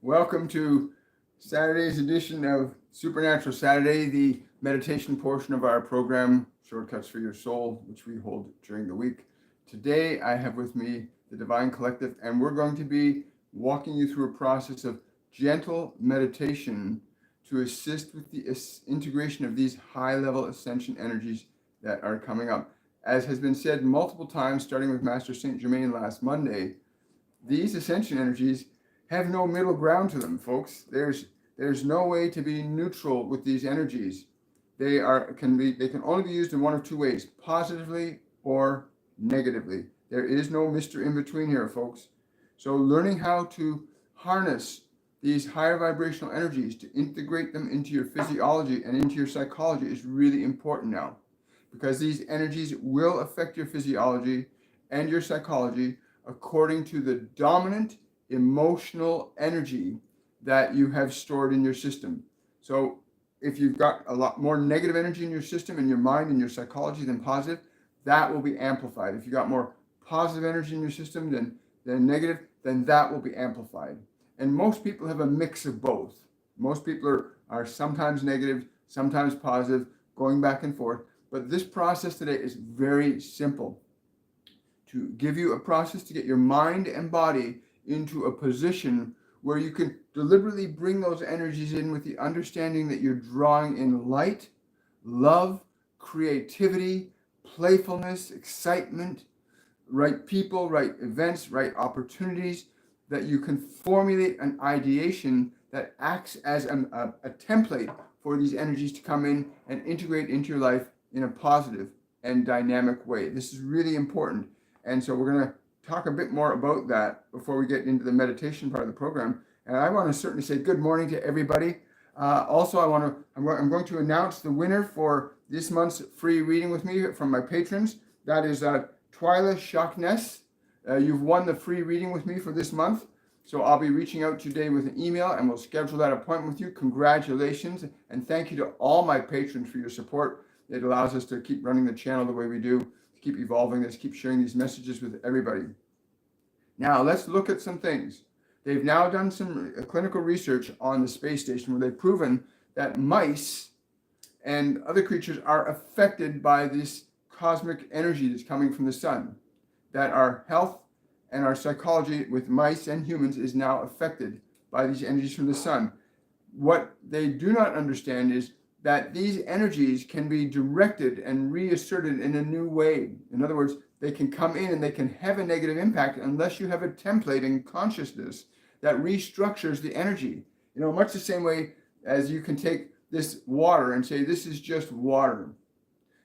Welcome to Saturday's edition of Supernatural Saturday, the meditation portion of our program, Shortcuts for Your Soul, which we hold during the week. Today, I have with me the Divine Collective, and we're going to be walking you through a process of gentle meditation to assist with the integration of these high-level ascension energies that are coming up. As has been said multiple times, starting with Master Saint Germain last Monday, these ascension energies have no middle ground to them, folks. There's no way to be neutral with these energies. They can only be used in one of two ways, positively or negatively. There is no Mr. In between here, folks. So learning how to harness these higher vibrational energies to integrate them into your physiology and into your psychology is really important now, because these energies will affect your physiology and your psychology according to the dominant emotional energy that you have stored in your system. So if you've got a lot more negative energy in your system, in your mind, in your psychology than positive, that will be amplified. If you got more positive energy in your system than negative, then that will be amplified. And most people have a mix of both. Most people are sometimes negative, sometimes positive, going back and forth. But this process today is very simple. To give you a process to get your mind and body into a position where you can deliberately bring those energies in with the understanding that you're drawing in light, love, creativity, playfulness, excitement, right people, right events, right opportunities, that you can formulate an ideation that acts as a template for these energies to come in and integrate into your life in a positive and dynamic way. This is really important. And so we're going to talk a bit more about that before we get into the meditation part of the program. And I want to certainly say good morning to everybody. Also, I'm going to announce the winner for this month's free reading with me from my patrons. That is Twyla Shockness. You've won the free reading with me for this month. So I'll be reaching out today with an email and we'll schedule that appointment with you. Congratulations. And thank you to all my patrons for your support. It allows us to keep running the channel the way we do, to keep evolving this, keep sharing these messages with everybody. Now, let's look at some things. They've now done some clinical research on the space station where they've proven that mice and other creatures are affected by this cosmic energy that's coming from the sun, that our health and our psychology with mice and humans is now affected by these energies from the sun. What they do not understand is that these energies can be directed and reasserted in a new way. In other words, they can come in and they can have a negative impact unless you have a template in consciousness that restructures the energy. Much the same way as you can take this water and say, this is just water.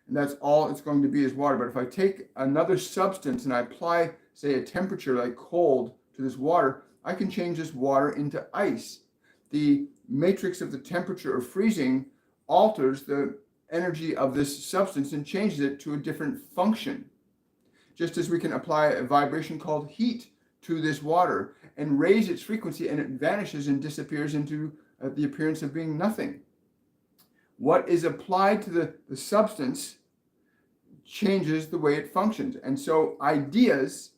And that's all it's going to be is water. But if I take another substance and I apply, say, a temperature like cold to this water, I can change this water into ice. The matrix of the temperature of freezing alters the energy of this substance and changes it to a different function. Just as we can apply a vibration called heat to this water and raise its frequency, and it vanishes and disappears into the appearance of being nothing. What is applied to the substance changes the way it functions. And so ideas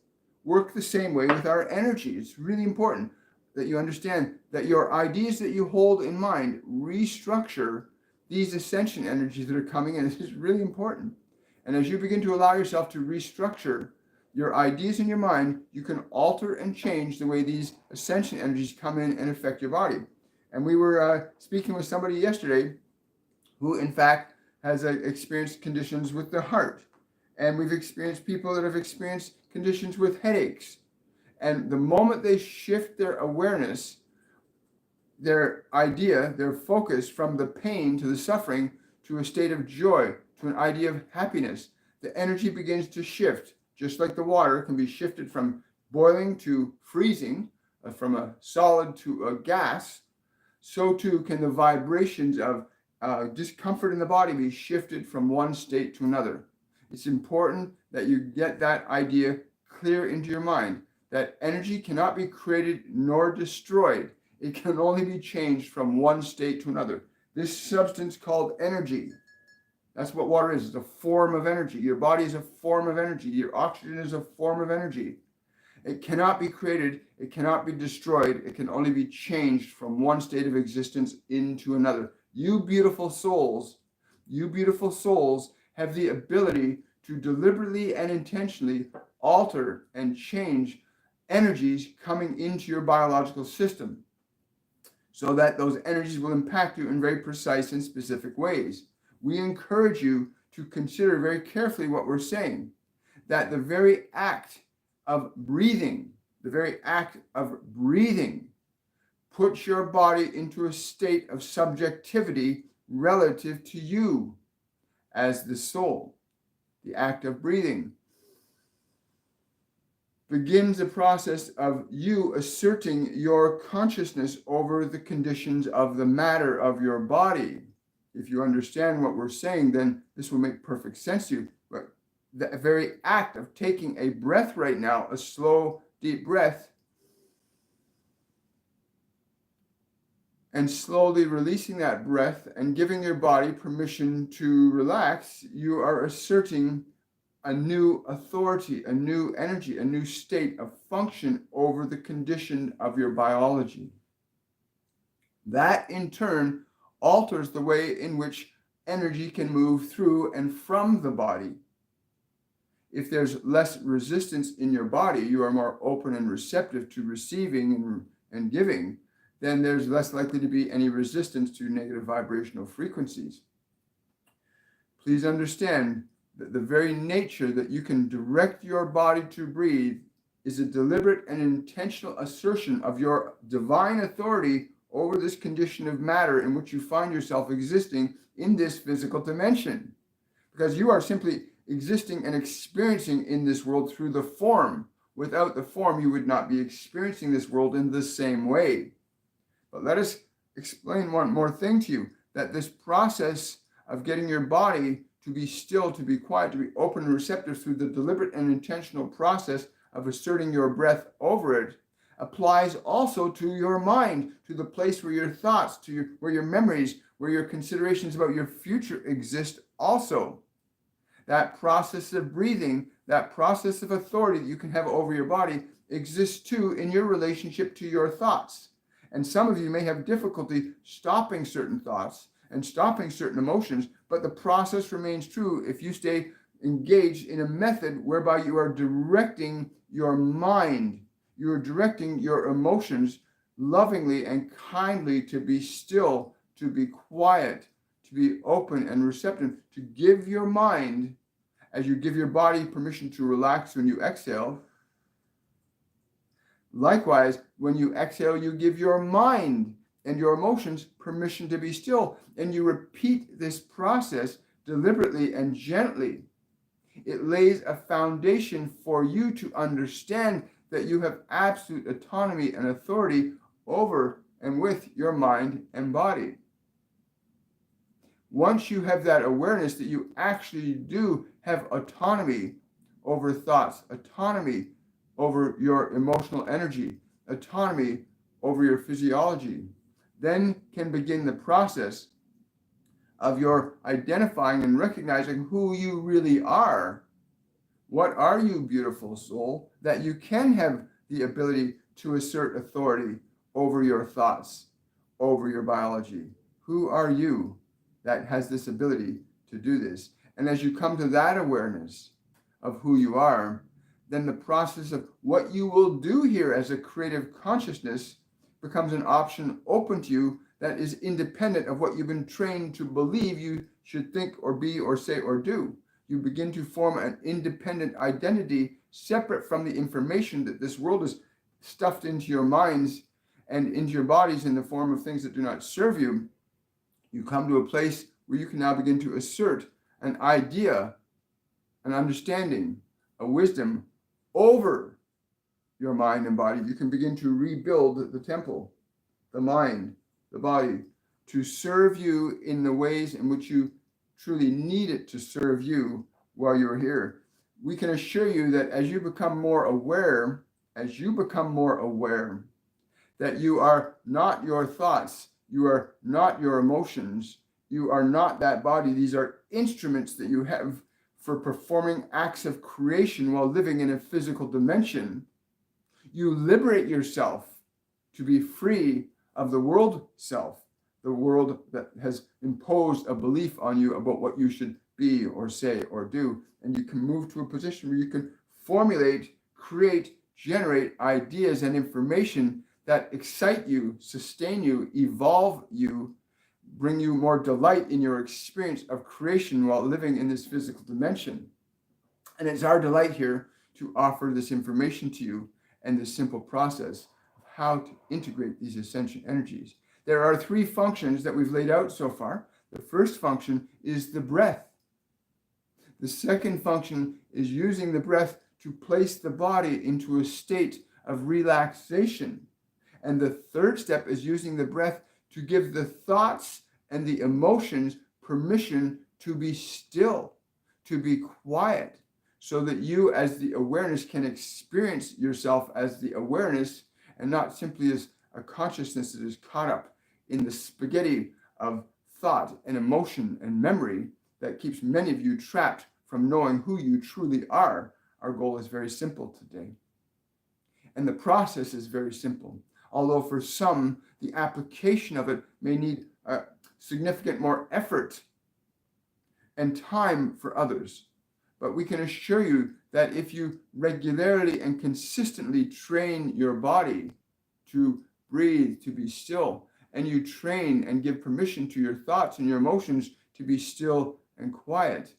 work the same way with our energy. It's really important that you understand that your ideas that you hold in mind restructure these ascension energies that are coming in. This is really important. And as you begin to allow yourself to restructure your ideas in your mind, you can alter and change the way these ascension energies come in and affect your body. And we were speaking with somebody yesterday who, in fact, has experienced conditions with the heart. And we've experienced people that have experienced conditions with headaches. And the moment they shift their awareness, their idea, their focus from the pain to the suffering to a state of joy, to an idea of happiness, the energy begins to shift. Just like the water can be shifted from boiling to freezing, from a solid to a gas, so too can the vibrations of discomfort in the body be shifted from one state to another. It's important that you get that idea clear into your mind, that energy cannot be created nor destroyed. It can only be changed from one state to another. This substance called energy, that's what water is. It's a form of energy. Your body is a form of energy. Your oxygen is a form of energy. It cannot be created. It cannot be destroyed. It can only be changed from one state of existence into another. You beautiful souls have the ability to deliberately and intentionally alter and change energies coming into your biological system so that those energies will impact you in very precise and specific ways. We encourage you to consider very carefully what we're saying, that the very act of breathing, puts your body into a state of subjectivity relative to you as the soul. The act of breathing begins a process of you asserting your consciousness over the conditions of the matter of your body. If you understand what we're saying, then this will make perfect sense to you. But the very act of taking a breath right now, a slow, deep breath, and slowly releasing that breath and giving your body permission to relax, you are asserting a new authority, a new energy, a new state of function over the condition of your biology. That in turn alters the way in which energy can move through and from the body. If there's less resistance in your body, you are more open and receptive to receiving and giving, then there's less likely to be any resistance to negative vibrational frequencies. Please understand that the very nature that you can direct your body to breathe is a deliberate and intentional assertion of your divine authority over this condition of matter in which you find yourself existing in this physical dimension. Because you are simply existing and experiencing in this world through the form. Without the form, you would not be experiencing this world in the same way. But let us explain one more thing to you, that this process of getting your body to be still, to be quiet, to be open and receptive through the deliberate and intentional process of asserting your breath over it applies also to your mind, to the place where your thoughts, where your memories, where your considerations about your future exist also. That process of breathing, that process of authority that you can have over your body exists too in your relationship to your thoughts. And some of you may have difficulty stopping certain thoughts and stopping certain emotions, but the process remains true if you stay engaged in a method whereby you are directing your mind, you are directing your emotions lovingly and kindly to be still, to be quiet, to be open and receptive, to give your mind, as you give your body permission to relax when you exhale. Likewise, when you exhale, you give your mind and your emotions permission to be still, and you repeat this process deliberately and gently. It lays a foundation for you to understand that you have absolute autonomy and authority over and with your mind and body. Once you have that awareness that you actually do have autonomy over thoughts, autonomy over your emotional energy, autonomy over your physiology, then can begin the process of your identifying and recognizing who you really are. What are you, beautiful soul, that you can have the ability to assert authority over your thoughts, over your biology? Who are you that has this ability to do this? And as you come to that awareness of who you are, then the process of what you will do here as a creative consciousness becomes an option open to you that is independent of what you've been trained to believe you should think or be or say or do. You begin to form an independent identity separate from the information that this world is stuffed into your minds and into your bodies in the form of things that do not serve you. You come to a place where you can now begin to assert an idea, an understanding, a wisdom over your mind and body. You can begin to rebuild the temple, the mind, the body, to serve you in the ways in which you truly need it to serve you while you're here. We can assure you that as you become more aware, that you are not your thoughts, you are not your emotions, you are not that body. These are instruments that you have for performing acts of creation while living in a physical dimension. you liberate yourself to be free of the world self, the world that has imposed a belief on you about what you should be or say or do. And you can move to a position where you can formulate, create, generate ideas and information that excite you, sustain you, evolve you, bring you more delight in your experience of creation while living in this physical dimension. And it's our delight here to offer this information to you and this simple process of how to integrate these ascension energies. There are 3 functions that we've laid out so far. The first function is the breath. The second function is using the breath to place the body into a state of relaxation. And the third step is using the breath to give the thoughts and the emotions permission to be still, to be quiet, so that you as the awareness can experience yourself as the awareness and not simply as a consciousness that is caught up in the spaghetti of thought and emotion and memory that keeps many of you trapped from knowing who you truly are. Our goal is very simple today. And the process is very simple, although for some, the application of it may need a significant more effort and time for others. But we can assure you that if you regularly and consistently train your body to breathe, to be still, and you train and give permission to your thoughts and your emotions to be still and quiet,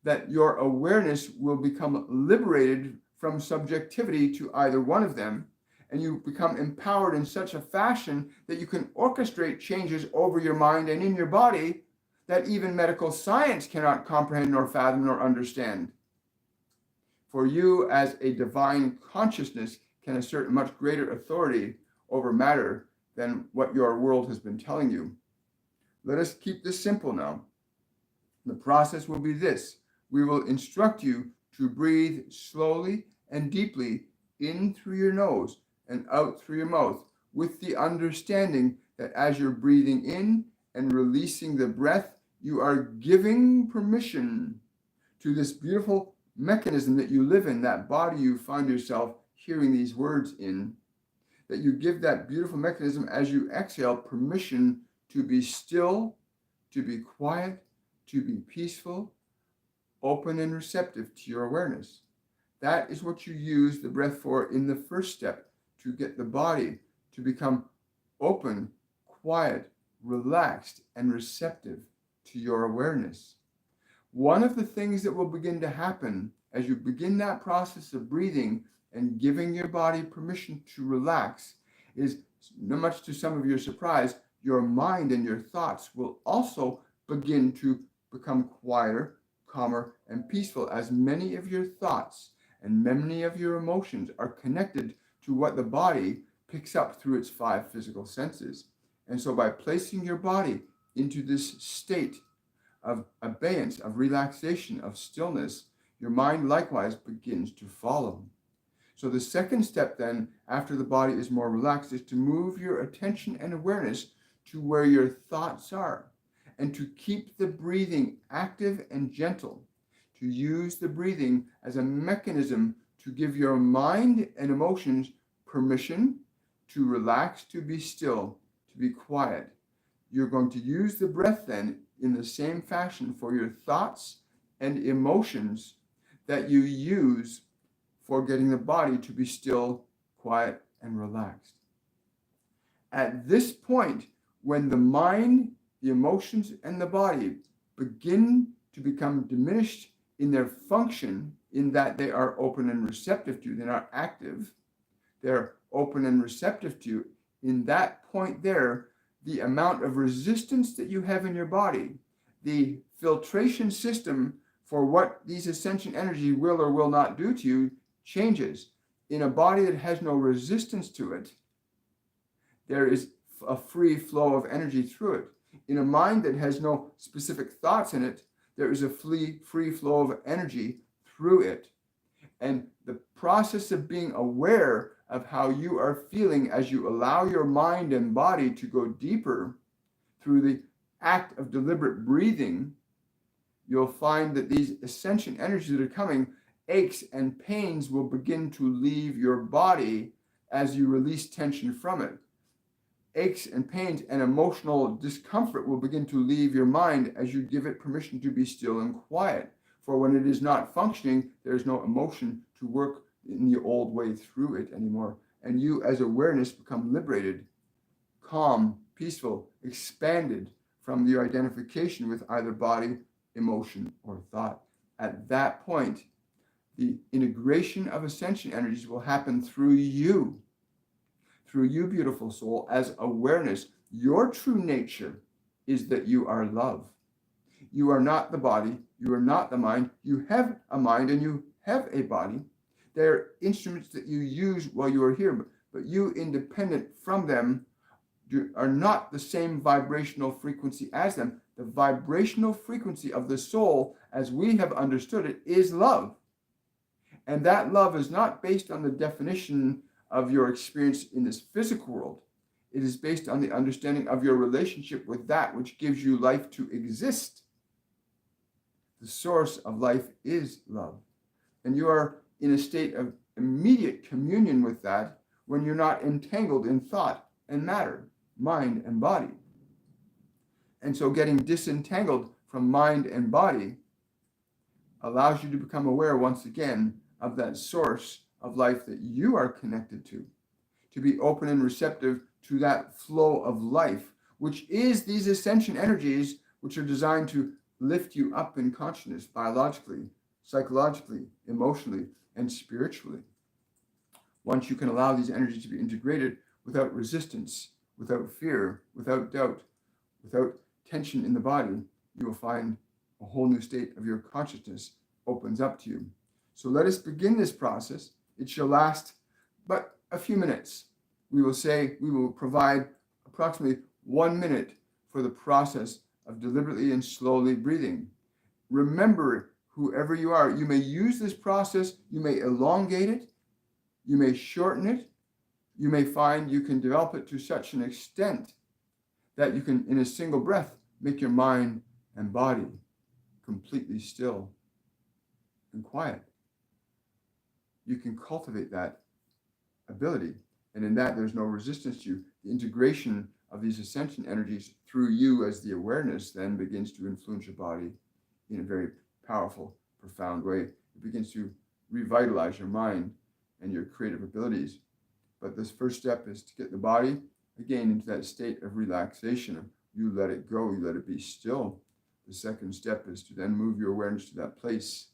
that your awareness will become liberated from subjectivity to either one of them, and you become empowered in such a fashion that you can orchestrate changes over your mind and in your body that even medical science cannot comprehend nor fathom nor understand. For you as a divine consciousness can assert much greater authority over matter than what your world has been telling you. Let us keep this simple now. The process will be this. We will instruct you to breathe slowly and deeply in through your nose and out through your mouth, with the understanding that as you're breathing in and releasing the breath, you are giving permission to this beautiful mechanism that you live in, that body you find yourself hearing these words in, that you give that beautiful mechanism as you exhale permission to be still, to be quiet, to be peaceful, open and receptive to your awareness. That is what you use the breath for in the first step, to get the body to become open, quiet, relaxed, and receptive to your awareness. One of the things that will begin to happen as you begin that process of breathing and giving your body permission to relax is, not much to some of your surprise, your mind and your thoughts will also begin to become quieter, calmer, and peaceful, as many of your thoughts and many of your emotions are connected to what the body picks up through its 5 physical senses. And so by placing your body into this state of abeyance, of relaxation, of stillness, your mind likewise begins to follow. So the second step then, after the body is more relaxed, is to move your attention and awareness to where your thoughts are, and to keep the breathing active and gentle, to use the breathing as a mechanism to give your mind and emotions permission to relax, to be still, to be quiet. You're going to use the breath then in the same fashion for your thoughts and emotions that you use for getting the body to be still, quiet, and relaxed. At this point, when the mind, the emotions, and the body begin to become diminished in their function, in that they are open and receptive to you, they're not active, they're open and receptive to you, in that point there, the amount of resistance that you have in your body, the filtration system for what these ascension energy will or will not do to you changes. In a body that has no resistance to it, there is a free flow of energy through it. In a mind that has no specific thoughts in it, there is a free flow of energy through it. And the process of being aware of how you are feeling as you allow your mind and body to go deeper through the act of deliberate breathing, you'll find that these ascension energies that are coming, aches and pains will begin to leave your body as you release tension from it. Aches and pains and emotional discomfort will begin to leave your mind as you give it permission to be still and quiet. For when it is not functioning, there is no emotion to work in the old way through it anymore. And you, as awareness, become liberated, calm, peaceful, expanded from your identification with either body, emotion, or thought. At that point, the integration of ascension energies will happen through you, beautiful soul, as awareness. Your true nature is that you are love. You are not the body. You are not the mind. You have a mind and you have a body. They're instruments that you use while you are here, but you, independent from them, are not the same vibrational frequency as them. The vibrational frequency of the soul, as we have understood it, is love. And that love is not based on the definition of your experience in this physical world. It is based on the understanding of your relationship with that which gives you life to exist. The source of life is love. And you are in a state of immediate communion with that when you're not entangled in thought and matter, mind and body. And so getting disentangled from mind and body allows you to become aware once again of that source of life that you are connected to be open and receptive to that flow of life, which is these ascension energies, which are designed to lift you up in consciousness, biologically, psychologically, emotionally, and spiritually. Once you can allow these energies to be integrated without resistance, without fear, without doubt, without tension in the body, you will find a whole new state of your consciousness opens up to you. So let us begin this process. It shall last but a few minutes. We will provide approximately 1 minute for the process of deliberately and slowly breathing. Remember, whoever you are, you may use this process, you may elongate it, you may shorten it, you may find you can develop it to such an extent that you can, in a single breath, make your mind and body completely still and quiet. You can cultivate that ability. And in that, there's no resistance to you. The integration of these ascension energies through you as the awareness then begins to influence your body in a very powerful, profound way. It begins to revitalize your mind and your creative abilities. But this first step is to get the body, again, into that state of relaxation. You let it go, you let it be still. The second step is to then move your awareness to that place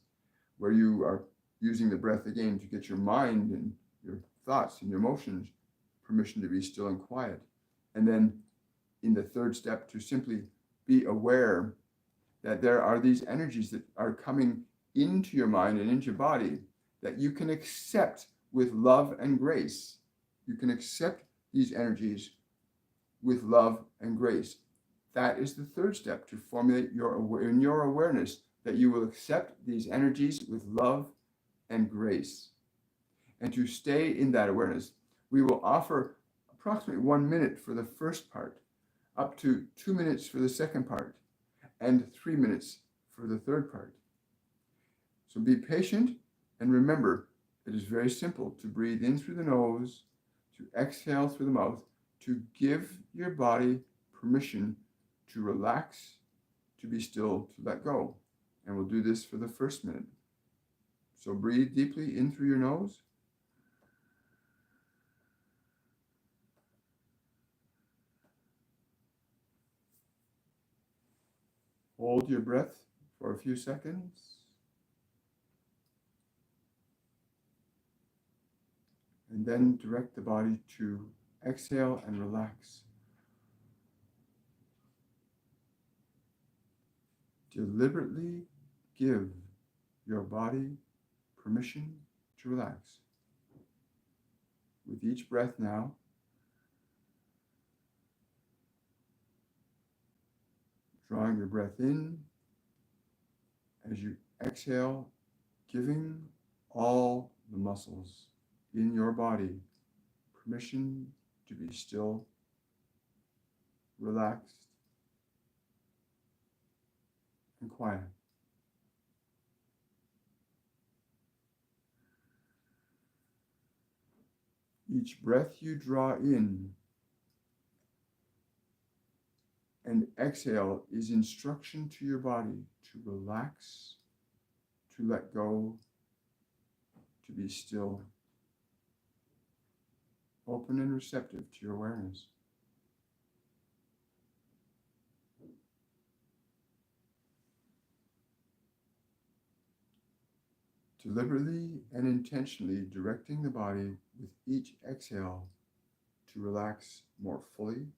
where you are using the breath again to get your mind and your thoughts and your emotions permission to be still and quiet. And then in the third step, to simply be aware that there are these energies that are coming into your mind and into your body that you can accept with love and grace. You can accept these energies with love and grace. That is the third step, to formulate in your awareness that you will accept these energies with love and grace. And to stay in that awareness, we will offer approximately 1 minute for the first part, up to 2 minutes for the second part, and 3 minutes for the third part. So be patient, and remember, it is very simple to breathe in through the nose, to exhale through the mouth, to give your body permission to relax, to be still, to let go. And we'll do this for the first minute. So breathe deeply in through your nose. Hold your breath for a few seconds. And then direct the body to exhale and relax. Deliberately give your body permission to relax. With each breath now, drawing your breath in, as you exhale, giving all the muscles in your body permission to be still, relaxed, and quiet. Each breath you draw in and exhale is instruction to your body to relax, to let go, to be still, open and receptive to your awareness. Deliberately and intentionally directing the body with each exhale to relax more fully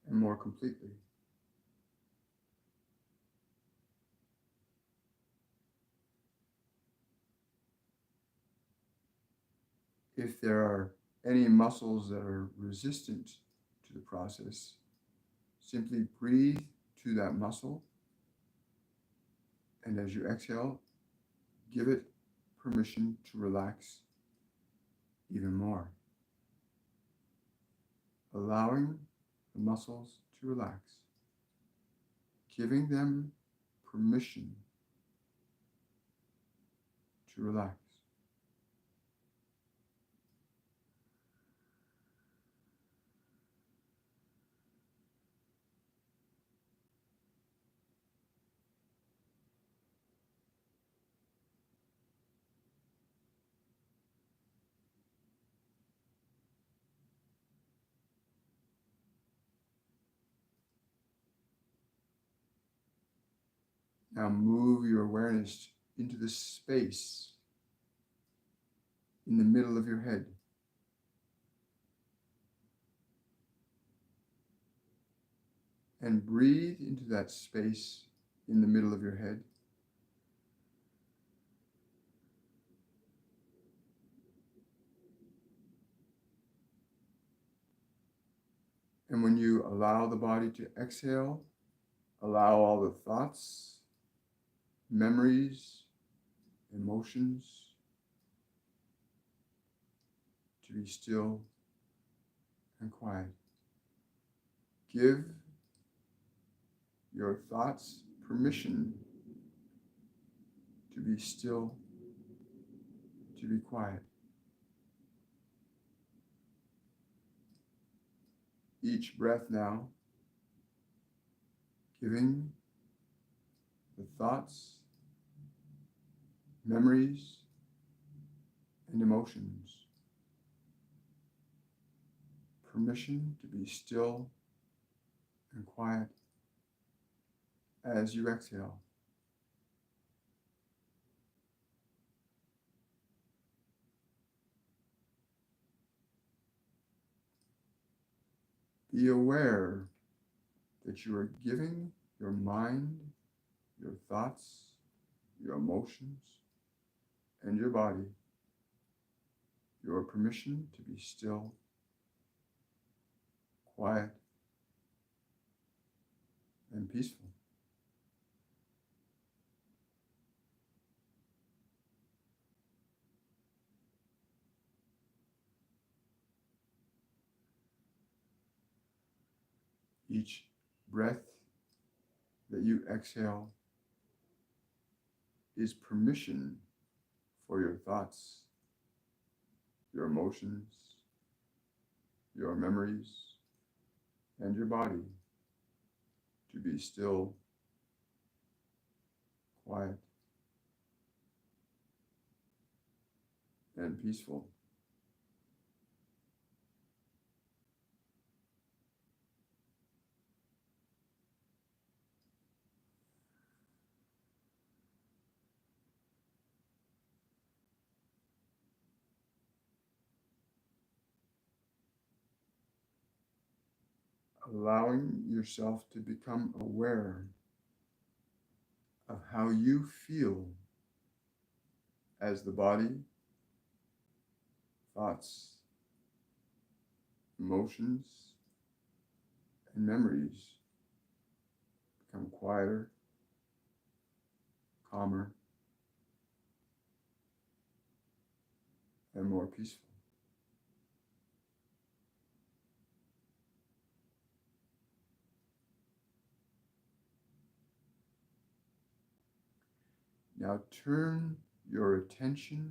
and more completely. If there are any muscles that are resistant to the process, simply breathe to that muscle, and as you exhale, give it permission to relax even more, allowing the muscles to relax, giving them permission to relax. Now move your awareness into the space in the middle of your head. And breathe into that space in the middle of your head. And when you allow the body to exhale, allow all the thoughts, memories, emotions to be still and quiet. Give your thoughts permission to be still, to be quiet. Each breath now, giving the thoughts, memories, and emotions permission to be still and quiet as you exhale. Be aware that you are giving your mind, your thoughts, your emotions, and your body your permission to be still, quiet, and peaceful. Each breath that you exhale is permission for your thoughts, your emotions, your memories, and your body to be still, quiet, and peaceful. Allowing yourself to become aware of how you feel as the body, thoughts, emotions, and memories become quieter, calmer, and more peaceful. Now turn your attention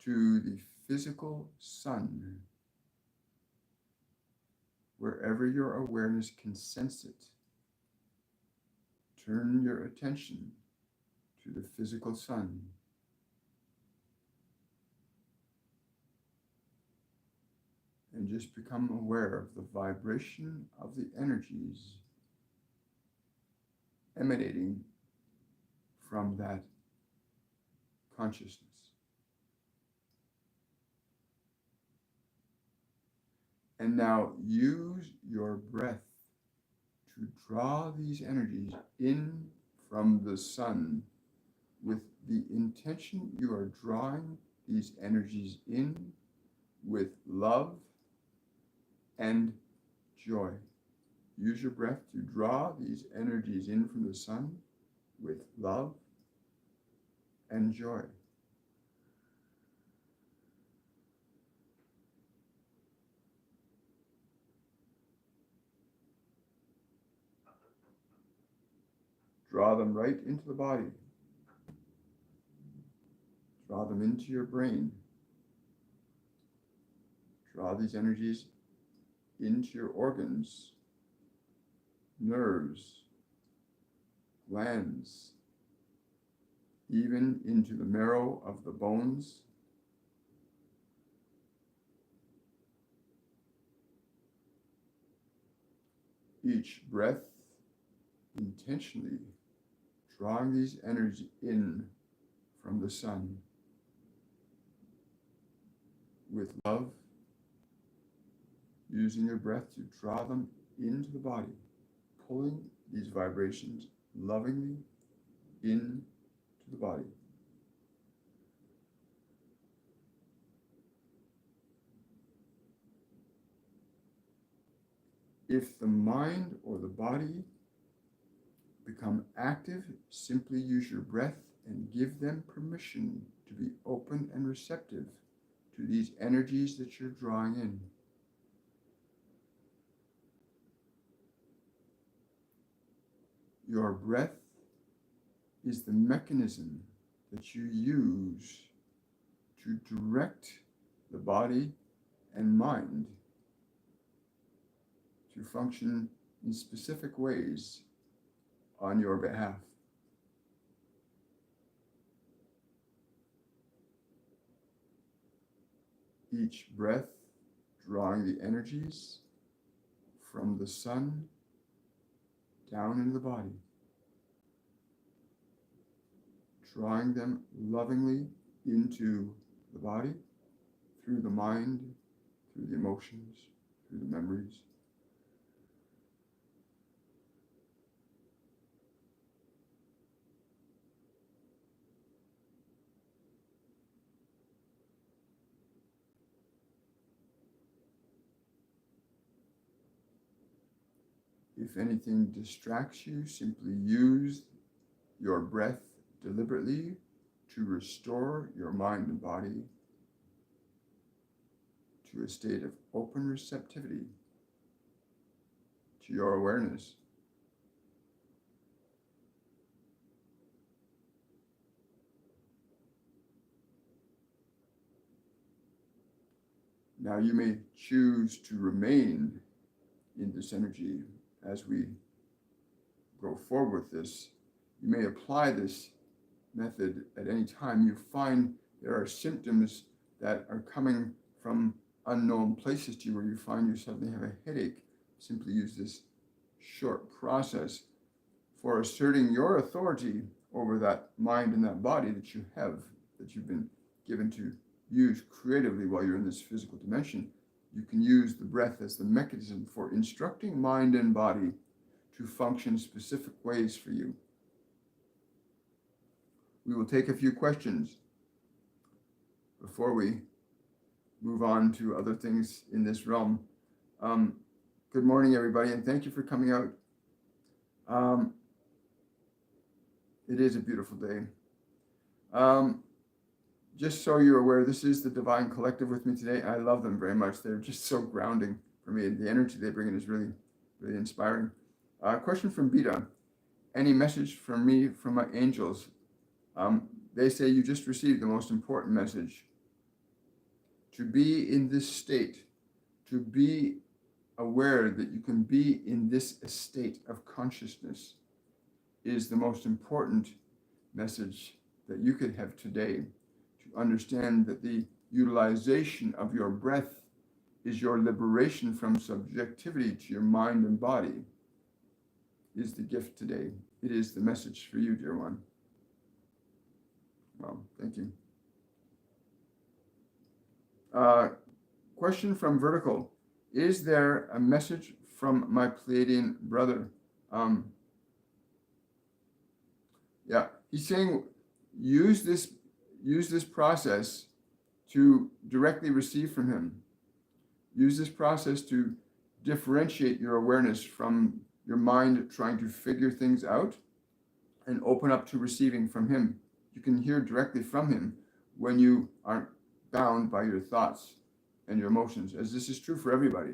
to the physical sun, wherever your awareness can sense it. Turn your attention to the physical sun. And just become aware of the vibration of the energies emanating from that consciousness. And now use your breath to draw these energies in from the sun with the intention you are drawing these energies in with love and joy. Use your breath to draw these energies in from the sun with love and joy. Draw them right into the body. Draw them into your brain. Draw these energies into your organs, nerves, glands, even into the marrow of the bones. Each breath intentionally drawing these energies in from the sun with love, using your breath to draw them into the body, pulling these vibrations lovingly into the body. If the mind or the body become active, simply use your breath and give them permission to be open and receptive to these energies that you're drawing in. Your breath is the mechanism that you use to direct the body and mind to function in specific ways on your behalf. Each breath drawing the energies from the sun down into the body, drawing them lovingly into the body, through the mind, through the emotions, through the memories. If anything distracts you, simply use your breath deliberately to restore your mind and body to a state of open receptivity to your awareness. Now you may choose to remain in this energy as we go forward with this. You may apply this method at any time you find there are symptoms that are coming from unknown places to you, where you find you suddenly have a headache. Simply use this short process for asserting your authority over that mind and that body that you have, that you've been given to use creatively while you're in this physical dimension. You can use the breath as the mechanism for instructing mind and body to function specific ways for you. We will take a few questions before we move on to other things in this realm. Good morning, everybody, and thank you for coming out. It is a beautiful day. Just so you're aware, this is the Divine Collective with me today. I love them very much. They're just so grounding for me. The energy they bring in is really, really inspiring. Question from Beta. Any message from me from my angels? They say you just received the most important message. to be in this state, to be aware that you can be in this state of consciousness is the most important message that you could have today. To understand that the utilization of your breath is your liberation from subjectivity to your mind and body is the gift today. It is the message for you, dear one. Well, thank you. Question from Vertical. Is there a message from my Pleiadian brother? Yeah, he's saying use this process to directly receive from him. Use this process to differentiate your awareness from your mind trying to figure things out and open up to receiving from him. You can hear directly from him when you aren't bound by your thoughts and your emotions, as this is true for everybody.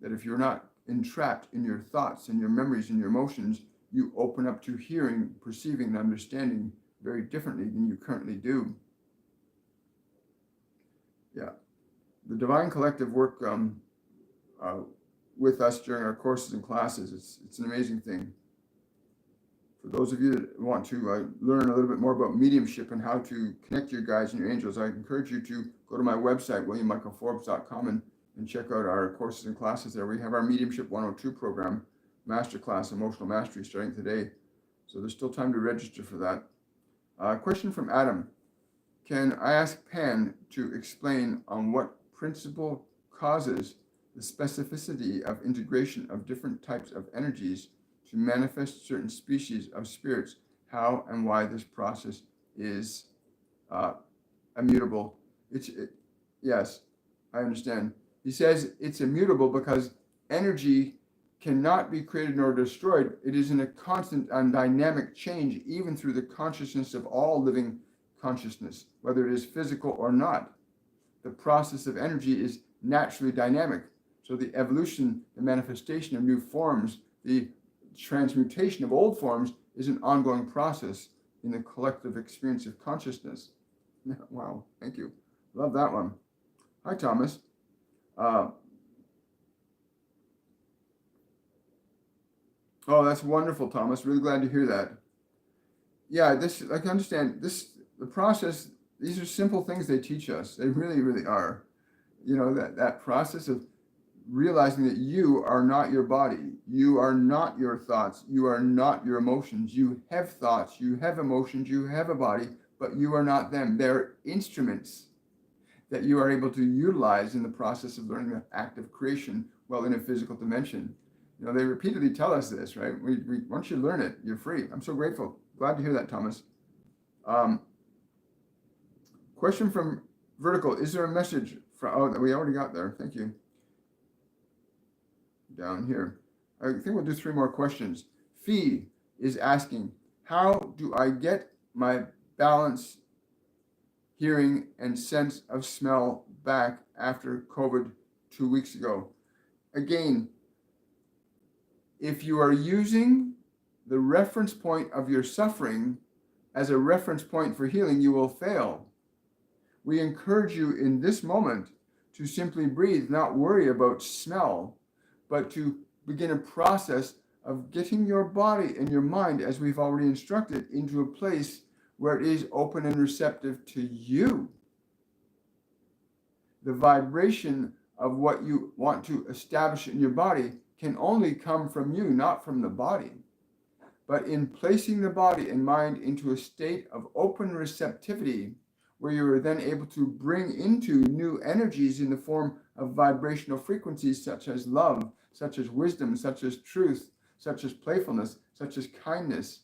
That if you're not entrapped in your thoughts and your memories and your emotions, you open up to hearing, perceiving, and understanding very differently than you currently do. Yeah. The Divine Collective work with us during our courses and classes, it's an amazing thing. For those of you that want to learn a little bit more about mediumship and how to connect to your guides and your angels, I encourage you to go to my website, williammichaelforbes.com, and check out our courses and classes there. We have our Mediumship 102 program, Masterclass Emotional Mastery, starting today. So there's still time to register for that. Question from Adam. Can I ask Pan to explain on what principle causes the specificity of integration of different types of energies to manifest certain species of spirits, how and why this process is immutable? Yes, I understand. He says it's immutable because energy cannot be created nor destroyed. It is in a constant and dynamic change, even through the consciousness of all living consciousness, whether it is physical or not. The process of energy is naturally dynamic. So the evolution, the manifestation of new forms, the transmutation of old forms is an ongoing process in the collective experience of consciousness. Wow, thank you. Love that one. Hi, Thomas. Oh, that's wonderful, Thomas. Really glad to hear that. Yeah, I can understand this. The process, these are simple things they teach us. They really, really are. You know, that process of realizing that you are not your body. You are not your thoughts. You are not your emotions. You have thoughts. You have emotions. You have a body, but you are not them. They're instruments that you are able to utilize in the process of learning the act of creation while in a physical dimension. You know, they repeatedly tell us this, right? Once you learn it, you're free. I'm so grateful. Glad to hear that, Thomas. Question from Vertical. Is there a message from, we already got there. Thank you. Down here. I think we'll do 3 more questions. Fee is asking, how do I get my balance, hearing, and sense of smell back after COVID 2 weeks ago? Again, if you are using the reference point of your suffering as a reference point for healing, you will fail. We encourage you in this moment to simply breathe, not worry about smell, but to begin a process of getting your body and your mind, as we've already instructed, into a place where it is open and receptive to you. The vibration of what you want to establish in your body can only come from you, not from the body. But in placing the body and mind into a state of open receptivity, where you are then able to bring into new energies in the form of vibrational frequencies such as love, such as wisdom, such as truth, such as playfulness, such as kindness.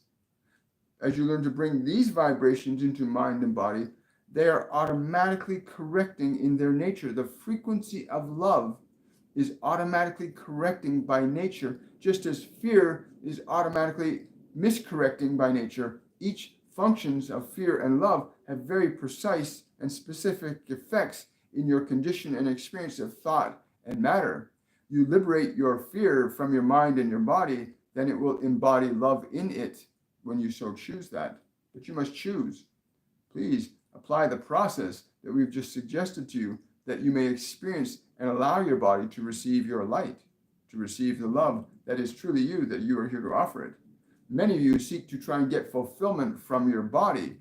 As you learn to bring these vibrations into mind and body, they are automatically correcting in their nature. The frequency of love is automatically correcting by nature, just as fear is automatically miscorrecting by nature. Each functions of fear and love have very precise and specific effects in your condition and experience of thought and matter. You liberate your fear from your mind and your body, then it will embody love in it when you so choose that. But you must choose. Please apply the process that we've just suggested to you that you may experience and allow your body to receive your light, to receive the love that is truly you, that you are here to offer it. Many of you seek to try and get fulfillment from your body,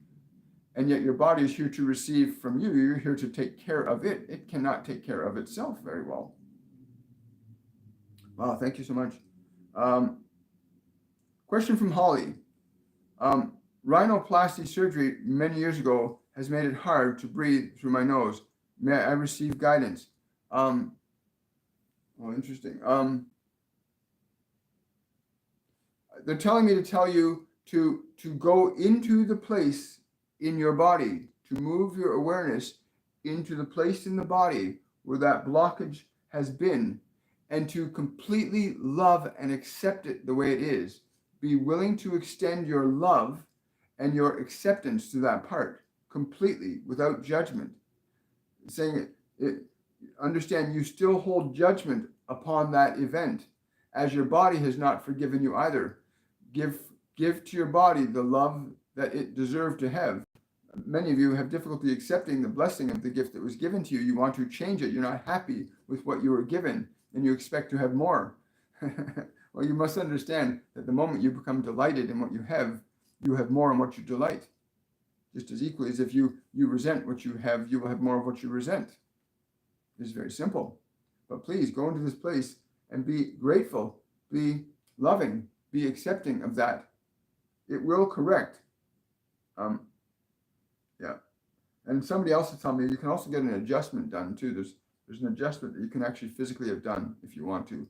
and yet your body is here to receive from you. You're here to take care of it. It cannot take care of itself very well. Wow, thank you so much. Question from Holly. Rhinoplasty surgery many years ago has made it hard to breathe through my nose. May I receive guidance? Well, interesting. They're telling me to tell you to go into the place in your body, to move your awareness into the place in the body where that blockage has been, and to completely love and accept it the way it is. Be willing to extend your love and your acceptance to that part completely without judgment. Saying understand you still hold judgment upon that event, as your body has not forgiven you either. Give to your body the love that it deserved to have. Many of you have difficulty accepting the blessing of the gift that was given to you. You want to change it. You're not happy with what you were given, and you expect to have more. Well, you must understand that the moment you become delighted in what you have more in what you delight. Just as equally as if you resent what you will have more of what you resent. It's very simple. But please go into this place and be grateful, be loving, be accepting of that. It will correct. Yeah. And somebody else is telling me you can also get an adjustment done too. There's an adjustment that you can actually physically have done if you want to.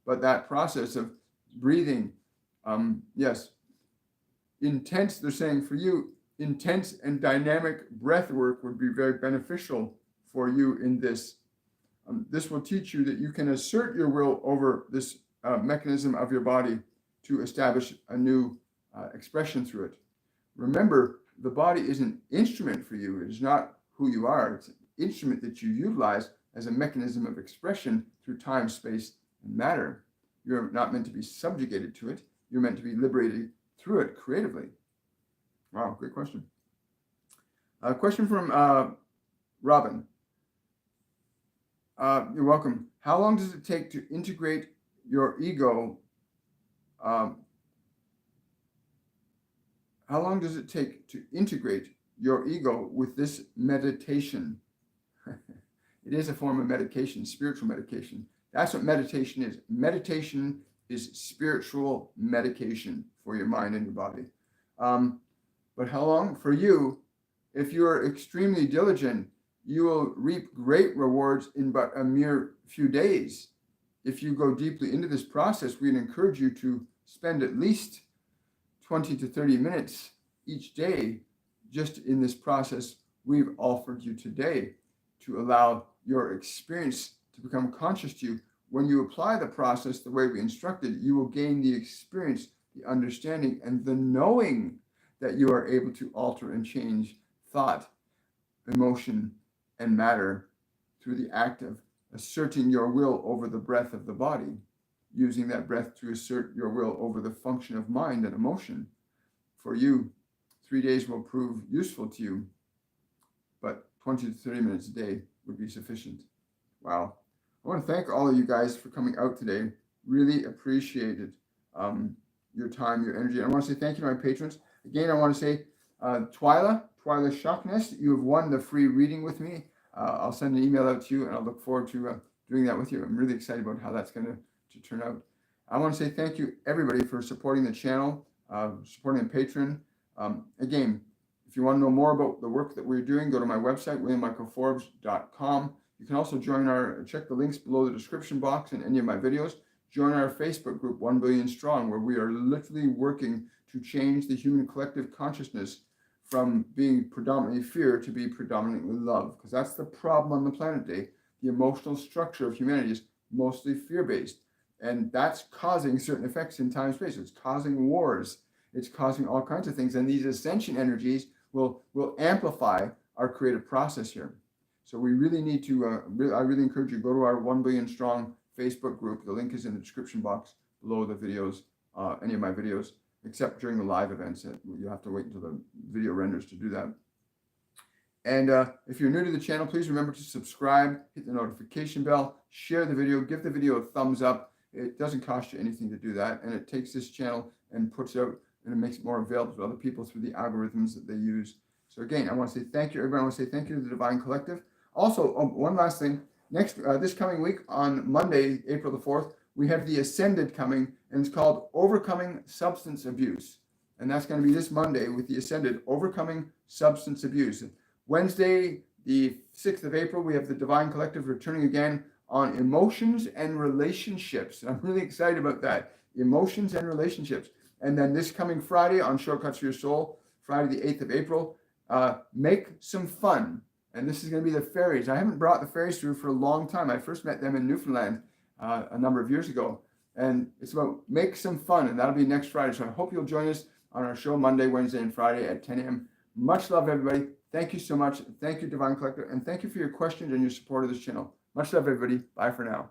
But that process of breathing, yes, intense, they're saying for you, intense and dynamic breath work would be very beneficial for you in this. This will teach you that you can assert your will over this mechanism of your body to establish a new expression through it. Remember, the body is an instrument for you. It is not who you are. It's an instrument that you utilize as a mechanism of expression through time, space, and matter. You're not meant to be subjugated to it. You're meant to be liberated through it creatively. Wow, great question. A question from Robin. You're welcome. How long does it take to integrate your ego? How long does it take to integrate your ego with this meditation? It is a form of medication, spiritual medication. That's what meditation is. Meditation is spiritual medication for your mind and your body. But how long? For you, if you're extremely diligent, you will reap great rewards in but a mere few days. If you go deeply into this process, we'd encourage you to spend at least 20 to 30 minutes each day just in this process we've offered you today to allow your experience to become conscious to you. When you apply the process the way we instructed, you will gain the experience, the understanding, and the knowing that you are able to alter and change thought, emotion, and matter through the act of asserting your will over the breath of the body, using that breath to assert your will over the function of mind and emotion. For you, 3 days will prove useful to you, but 20 to 30 minutes a day would be sufficient. Wow. I want to thank all of you guys for coming out today. Really appreciated your time, your energy. I want to say thank you to my patrons. Again, I want to say, Twyla Shockness, you have won the free reading with me. I'll send an email out to you, and I'll look forward to doing that with you. I'm really excited about how that's going to turn out. I want to say thank you, everybody, for supporting the channel, supporting the Patreon. Again, if you want to know more about the work that we're doing, go to my website, williammichaelforbes.com. You can also check the links below the description box in any of my videos. Join our Facebook group, 1 Billion Strong, where we are literally working to change the human collective consciousness from being predominantly fear to be predominantly love. Because that's the problem on the planet today. The emotional structure of humanity is mostly fear-based. And that's causing certain effects in time and space. It's causing wars. It's causing all kinds of things. And these ascension energies will amplify our creative process here. So we really need to, I really encourage you to go to our 1 Billion Strong Facebook group. The link is in the description box below the videos, any of my videos, except during the live events. You have to wait until the video renders to do that. And if you're new to the channel, please remember to subscribe, hit the notification bell, share the video, give the video a thumbs up. It doesn't cost you anything to do that. And it takes this channel and puts out, and it makes it more available to other people through the algorithms that they use. So again, I want to say thank you, everyone. I want to say thank you to the Divine Collective. Also, one last thing. This coming week on Monday, April the 4th, we have the Ascended coming, and it's called Overcoming Substance Abuse. And that's going to be this Monday with the Ascended, Overcoming Substance Abuse. Wednesday, the 6th of April, we have the Divine Collective returning again on emotions and relationships. And I'm really excited about that. Emotions and relationships. And then this coming Friday on Shortcuts for Your Soul, Friday the 8th of April, make some fun. And this is going to be the fairies. I haven't brought the fairies through for a long time. I first met them in Newfoundland a number of years ago. And it's about make some fun. And that'll be next Friday. So I hope you'll join us on our show Monday, Wednesday, and Friday at 10 a.m. Much love, everybody. Thank you so much. Thank you, Divine Collector. And thank you for your questions and your support of this channel. Much love, everybody. Bye for now.